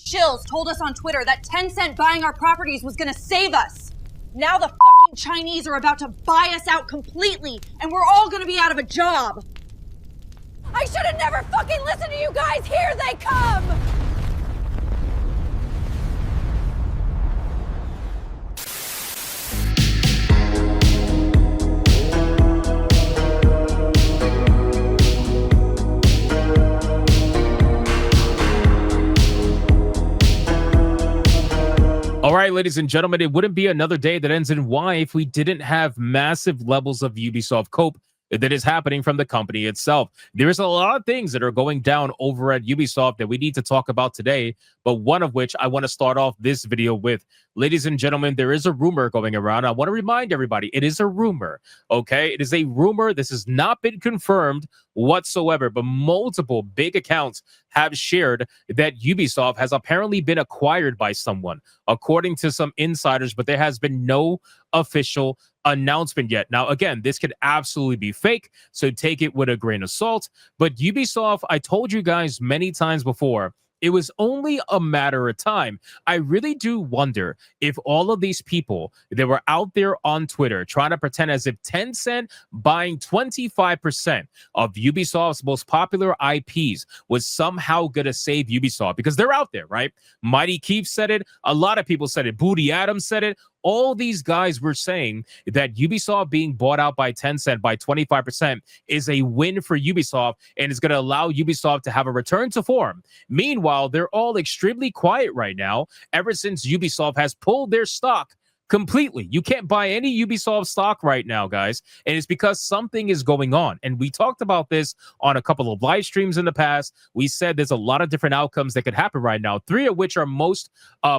shills told us on Twitter that Tencent buying our properties was gonna save us. Now the fucking Chinese are about to buy us out completely, and we're all gonna be out of a job. I should have never fucking listened to you guys! Here they come! All right, ladies and gentlemen, it wouldn't be another day that ends in Y if we didn't have massive levels of Ubisoft cope that is happening from the company itself. There's a lot of things that are going down over at Ubisoft that we need to talk about today, but one of which I want to start off this video with. Ladies and gentlemen, there is a rumor going around. I want to remind everybody, it is a rumor, okay? It is a rumor. This has not been confirmed whatsoever, but multiple big accounts have shared that Ubisoft has apparently been acquired by someone, according to some insiders, but there has been no official announcement yet. Now, again, this could absolutely be fake, so take it with a grain of salt. But Ubisoft, I told you guys many times before, it was only a matter of time. I really do wonder if all of these people that were out there on Twitter trying to pretend as if Tencent buying 25% of Ubisoft's most popular IPs was somehow going to save Ubisoft, because they're out there, right? Mighty Keith said it. A lot of people said it. Booty Adams said it. All these guys were saying that Ubisoft being bought out by Tencent by 25% is a win for Ubisoft and is going to allow Ubisoft to have a return to form. Meanwhile, they're all extremely quiet right now ever since Ubisoft has pulled their stock completely. You can't buy any Ubisoft stock right now, guys, and it's because something is going on. And we talked about this on a couple of live streams in the past. We said there's a lot of different outcomes that could happen right now, three of which are most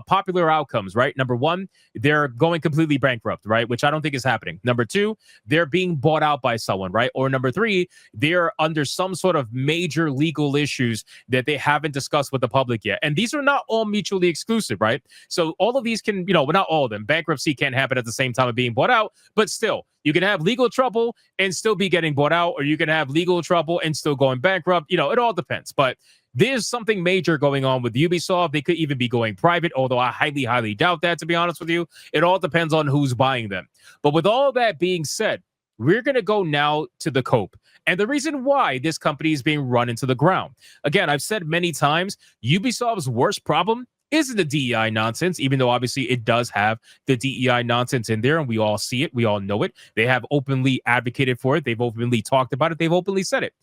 popular outcomes, right? Number one, they're going completely bankrupt, right? Which I don't think is happening. Number two, they're being bought out by someone, right? Or number three, they're under some sort of major legal issues that they haven't discussed with the public yet. And these are not all mutually exclusive, right? So all of these can, well, not all of them. Bankruptcy can't happen at the same time of being bought out, but still, you can have legal trouble and still be getting bought out, or you can have legal trouble and still going bankrupt. It all depends. But there's something major going on with Ubisoft. They could even be going private, although I highly, highly doubt that, to be honest with you. It all depends on who's buying them. But with all that being said, we're going to go now to the cope and the reason why this company is being run into the ground. Again, I've said many times, Ubisoft's worst problem isn't the DEI nonsense, even though obviously it does have the DEI nonsense in there, and we all see it. We all know it. They have openly advocated for it. They've openly talked about it. They've openly said it.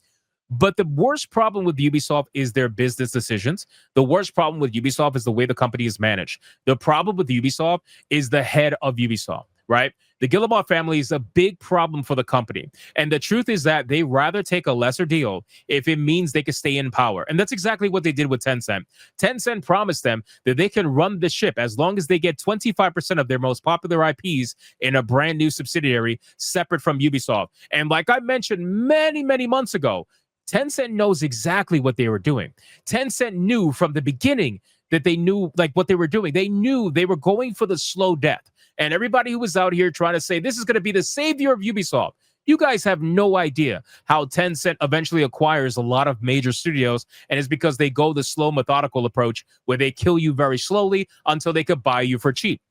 But the worst problem with Ubisoft is their business decisions. The worst problem with Ubisoft is the way the company is managed. The problem with Ubisoft is the head of Ubisoft, right? The Guillemot family is a big problem for the company. And the truth is that they rather take a lesser deal if it means they can stay in power. And that's exactly what they did with Tencent. Tencent promised them that they can run the ship as long as they get 25% of their most popular IPs in a brand new subsidiary separate from Ubisoft. And like I mentioned many, many months ago, Tencent knows exactly what they were doing. Tencent knew from the beginning that they knew like what they were doing. They knew they were going for the slow death. And everybody who was out here trying to say this is going to be the savior of Ubisoft, you guys have no idea how Tencent eventually acquires a lot of major studios, and it's because they go the slow, methodical approach where they kill you very slowly until they could buy you for cheap.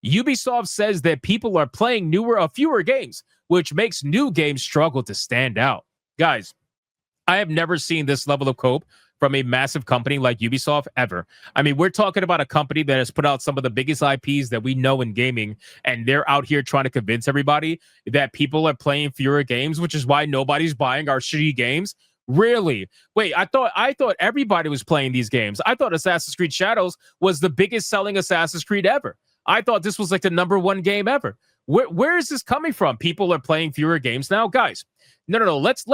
Ubisoft says that people are playing fewer games, which makes new games struggle to stand out. Guys, I have never seen this level of cope from a massive company like Ubisoft ever. I mean, we're talking about a company that has put out some of the biggest IPs that we know in gaming, and they're out here trying to convince everybody that people are playing fewer games, which is why nobody's buying our shitty games. Really? Wait, I thought everybody was playing these games. I thought Assassin's Creed Shadows was the biggest selling Assassin's Creed ever. I thought this was like the #1 game ever. Where is this coming from? People are playing fewer games now, guys. No. Let's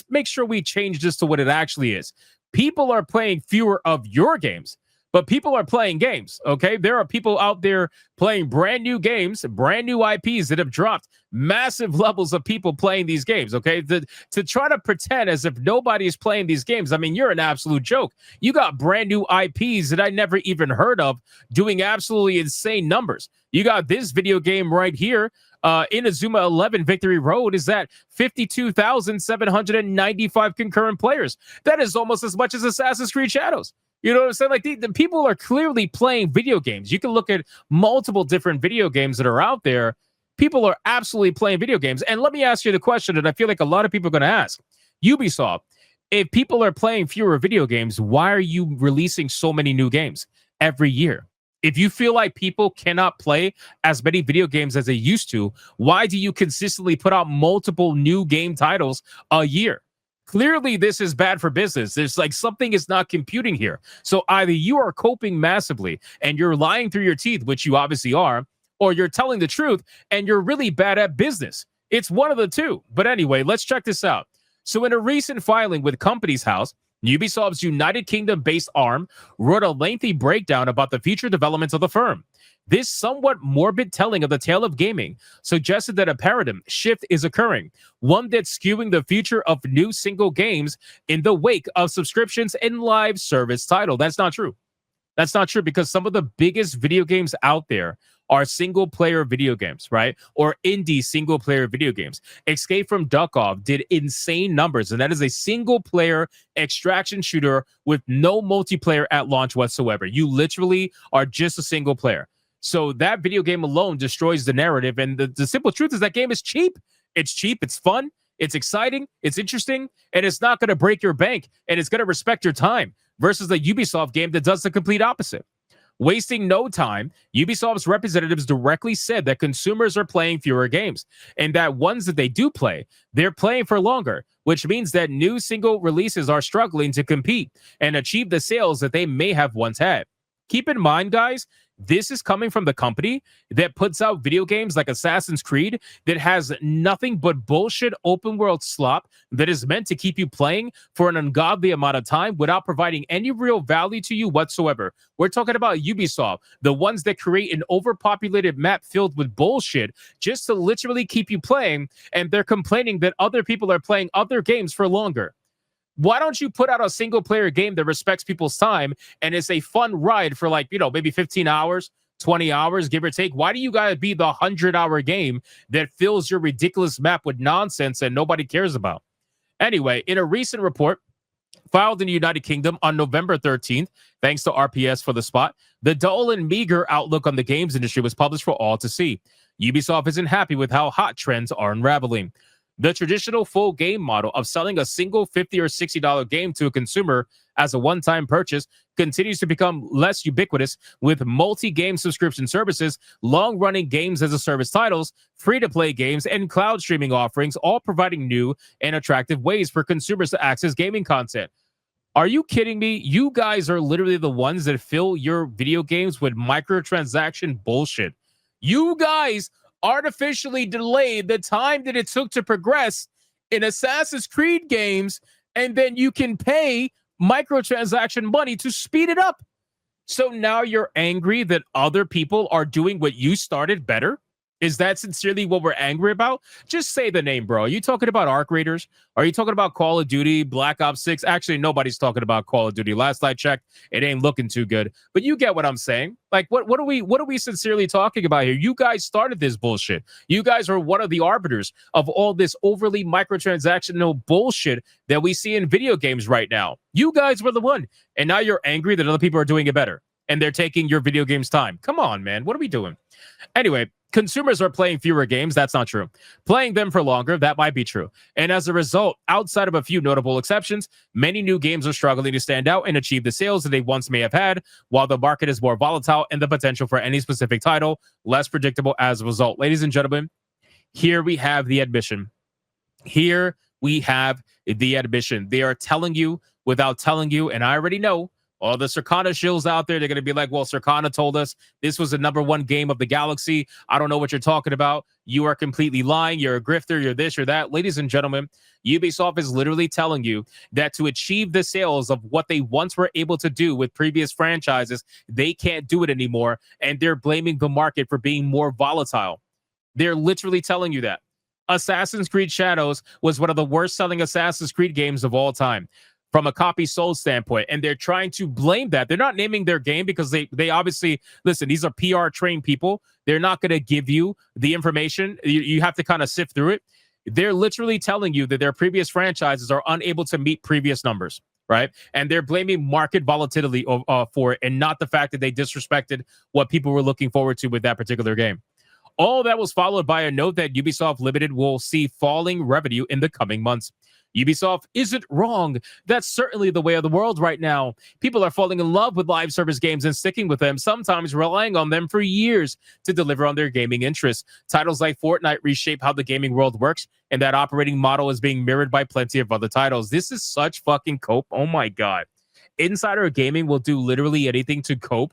make sure we change this to what it actually is. People are playing fewer of your games, but people are playing games, okay? There are people out there playing brand new games, brand new IPs that have dropped massive levels of people playing these games, okay? To try to pretend as if nobody is playing these games, I mean, you're an absolute joke. You got brand new IPs that I never even heard of doing absolutely insane numbers. You got this video game right here, Inazuma 11 Victory Road is at 52,795 concurrent players. That is almost as much as Assassin's Creed Shadows. You know what I'm saying? Like the people are clearly playing video games. You can look at multiple different video games that are out there. People are absolutely playing video games. And let me ask you the question that I feel like a lot of people are going to ask. Ubisoft, if people are playing fewer video games, why are you releasing so many new games every year? If you feel like people cannot play as many video games as they used to, why do you consistently put out multiple new game titles a year? Clearly, this is bad for business. There's like something is not computing here. So either you are coping massively and you're lying through your teeth, which you obviously are, or you're telling the truth and you're really bad at business. It's one of the two. But anyway, let's check this out. So in a recent filing with Companies House, Ubisoft's United Kingdom-based arm wrote a lengthy breakdown about the future developments of the firm. This somewhat morbid telling of the tale of gaming suggested that a paradigm shift is occurring, one that's skewing the future of new single games in the wake of subscriptions and live service title. That's not true. That's not true because some of the biggest video games out there are single player video games, right? Or indie single player video games. Escape from Duckov did insane numbers, and that is a single player extraction shooter with no multiplayer at launch whatsoever. You literally are just a single player. So that video game alone destroys the narrative. And the simple truth is that game is cheap. It's cheap. It's fun. It's exciting. It's interesting. And it's not going to break your bank. And it's going to respect your time versus the Ubisoft game that does the complete opposite. Wasting no time, Ubisoft's representatives directly said that consumers are playing fewer games and that ones that they do play, they're playing for longer, which means that new single releases are struggling to compete and achieve the sales that they may have once had. Keep in mind, guys, this is coming from the company that puts out video games like Assassin's Creed that has nothing but bullshit open world slop that is meant to keep you playing for an ungodly amount of time without providing any real value to you whatsoever. We're talking about Ubisoft, the ones that create an overpopulated map filled with bullshit just to literally keep you playing, and they're complaining that other people are playing other games for longer. Why don't you put out a single player game that respects people's time and is a fun ride for like, maybe 15 hours, 20 hours, give or take? Why do you gotta be the 100-hour game that fills your ridiculous map with nonsense and nobody cares about? Anyway, in a recent report filed in the United Kingdom on November 13th, thanks to RPS for the spot, the dull and meager outlook on the games industry was published for all to see. Ubisoft isn't happy with how hot trends are unraveling. The traditional full game model of selling a single $50 or $60 game to a consumer as a one-time purchase continues to become less ubiquitous with multi-game subscription services, long-running games as a service titles, free-to-play games, and cloud streaming offerings, all providing new and attractive ways for consumers to access gaming content. Are you kidding me? You guys are literally the ones that fill your video games with microtransaction bullshit. You guys artificially delayed the time that it took to progress in Assassin's Creed games, and then you can pay microtransaction money to speed it up. So now you're angry that other people are doing what you started better? Is that sincerely what we're angry about? Just say the name, bro. Are you talking about Arc Raiders? Are you talking about Call of Duty, Black Ops 6? Actually, nobody's talking about Call of Duty. Last I checked, it ain't looking too good. But you get what I'm saying. Like, what are we sincerely talking about here? You guys started this bullshit. You guys are one of the arbiters of all this overly microtransactional bullshit that we see in video games right now. You guys were the one. And now you're angry that other people are doing it better. And they're taking your video games time. Come on, man. What are we doing? Anyway, consumers are playing fewer games. That's not true. Playing them for longer, that might be true. And as a result, outside of a few notable exceptions, many new games are struggling to stand out and achieve the sales that they once may have had, while the market is more volatile and the potential for any specific title less predictable as a result. Ladies and gentlemen, here we have the admission. Here we have the admission. They are telling you without telling you, and I already know all the Circana shills out there, they're going to be like, well, Circana told us this was the #1 game of the galaxy. I don't know what you're talking about. You are completely lying. You're a grifter. You're this, you're that. Ladies and gentlemen, Ubisoft is literally telling you that to achieve the sales of what they once were able to do with previous franchises, they can't do it anymore. And they're blaming the market for being more volatile. They're literally telling you that. Assassin's Creed Shadows was one of the worst selling Assassin's Creed games of all time from a copy sold standpoint, and they're trying to blame that. They're not naming their game because they obviously, listen, these are PR trained people. They're not going to give you the information. You have to kind of sift through it. They're literally telling you that their previous franchises are unable to meet previous numbers, right? And they're blaming market volatility for it, and not the fact that they disrespected what people were looking forward to with that particular game. All that was followed by a note that Ubisoft Limited will see falling revenue in the coming months. Ubisoft isn't wrong. That's certainly the way of the world right now. People are falling in love with live service games and sticking with them, sometimes relying on them for years to deliver on their gaming interests. Titles like Fortnite reshape how the gaming world works, and that operating model is being mirrored by plenty of other titles. This is such fucking cope. Oh my God. Insider Gaming will do literally anything to cope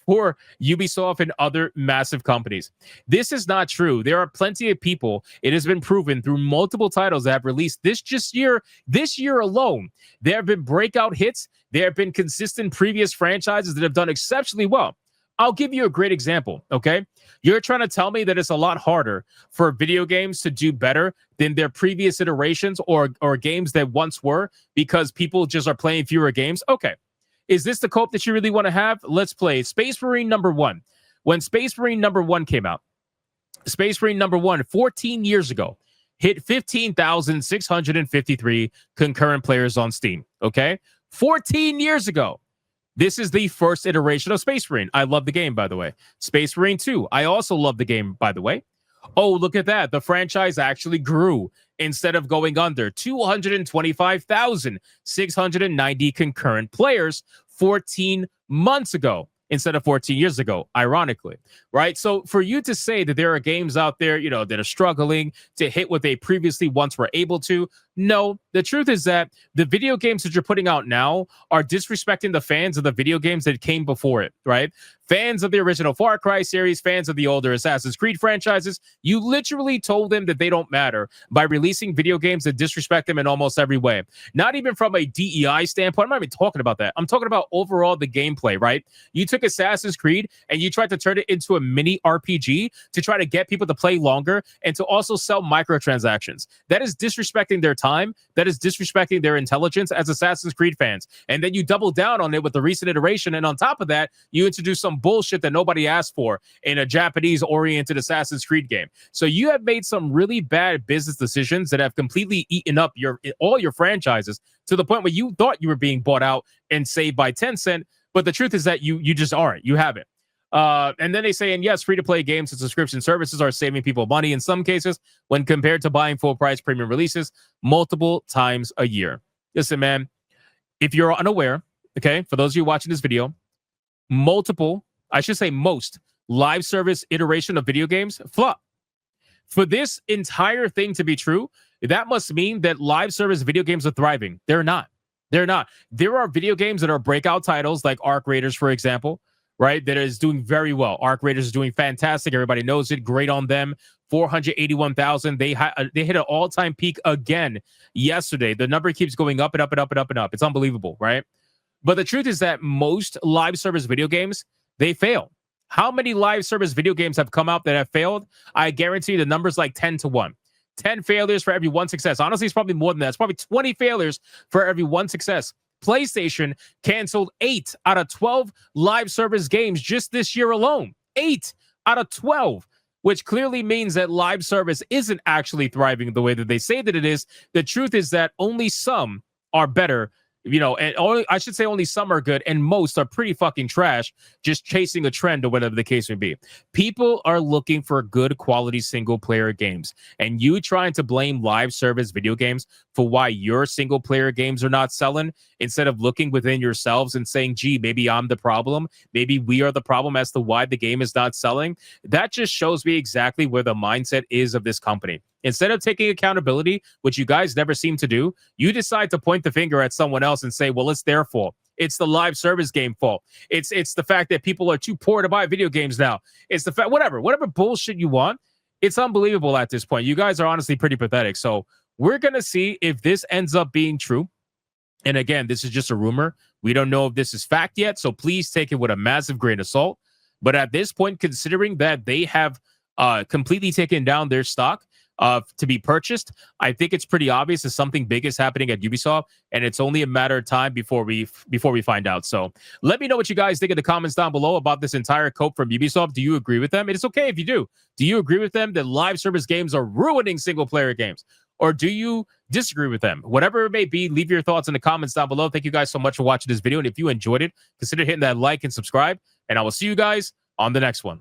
for Ubisoft and other massive companies. This is not true. There are plenty of people, it has been proven through multiple titles that have released this year alone. There have been breakout hits. There have been consistent previous franchises that have done exceptionally well. I'll give you a great example, okay? You're trying to tell me that it's a lot harder for video games to do better than their previous iterations or games that once were because people just are playing fewer games? Okay. Is this the cope that you really want to have? Let's play Space Marine #1. When Space Marine #1 came out, Space Marine #1, 14 years ago, hit 15,653 concurrent players on Steam. Okay? 14 years ago. This is the first iteration of Space Marine. I love the game, by the way. Space Marine 2. I also love the game, by the way. Oh, look at that. The franchise actually grew instead of going under. 225,690 concurrent players 14 months ago instead of 14 years ago, ironically, right? So for you to say that there are games out there, that are struggling to hit what they previously once were able to, no, the truth is that the video games that you're putting out now are disrespecting the fans of the video games that came before it, right? Fans of the original Far Cry series, fans of the older Assassin's Creed franchises, you literally told them that they don't matter by releasing video games that disrespect them in almost every way. Not even from a DEI standpoint. I'm not even talking about that. I'm talking about overall the gameplay, right? You took Assassin's Creed and you tried to turn it into a mini RPG to try to get people to play longer and to also sell microtransactions. That is disrespecting their time. That is disrespecting their intelligence as Assassin's Creed fans. And then you double down on it with the recent iteration. And on top of that, you introduce some bullshit that nobody asked for in a Japanese-oriented Assassin's Creed game. So you have made some really bad business decisions that have completely eaten up all your franchises to the point where you thought you were being bought out and saved by Tencent. But the truth is that you just aren't. You haven't. And then they say, and yes, free-to-play games and subscription services are saving people money in some cases when compared to buying full-price premium releases multiple times a year. Listen, man, if you're unaware, okay, for those of you watching this video, most live service iteration of video games flop. For this entire thing to be true, that must mean that live service video games are thriving. They're not. They're not. There are video games that are breakout titles like Arc Raiders, for example, right? That is doing very well. Arc Raiders is doing fantastic. Everybody knows it. Great on them. 481,000. They hit an all-time peak again yesterday. The number keeps going up and up and up and up and up. It's unbelievable, right? But the truth is that most live service video games, they fail. How many live service video games have come out that have failed? I guarantee the number's like 10 to 1. 10 failures for every one success. Honestly, it's probably more than that. It's probably 20 failures for every one success. PlayStation canceled 8 out of 12 live service games just this year alone. 8 out of 12, which clearly means that live service isn't actually thriving the way that they say that it is. The truth is that only some are better, and I should say only some are good, and most are pretty fucking trash, just chasing a trend or whatever the case may be. People are looking for good quality single player games, and you trying to blame live service video games for why your single player games are not selling, instead of looking within yourselves and saying, gee, maybe I'm the problem, maybe we are the problem as to why the game is not selling. That just shows me exactly where the mindset is of this company. Instead of taking accountability, which you guys never seem to do, you decide to point the finger at someone else and say, well, it's their fault. It's the live service game fault. It's the fact that people are too poor to buy video games now. It's the fact, whatever bullshit you want. It's unbelievable at this point. You guys are honestly pretty pathetic. So we're going to see if this ends up being true. And again, this is just a rumor. We don't know if this is fact yet. So please take it with a massive grain of salt. But at this point, considering that they have completely taken down their stock, to be purchased, I think it's pretty obvious that something big is happening at Ubisoft, and it's only a matter of time before we find out. So let me know what you guys think in the comments down below about this entire cope from Ubisoft. Do you agree with them? It's okay if you do. Do you agree with them that live service games are ruining single player games? Or do you disagree with them. Whatever it may be, leave your thoughts in the comments down below. Thank you guys so much for watching this video. And if you enjoyed it, consider hitting that like and subscribe. And I will see you guys on the next one.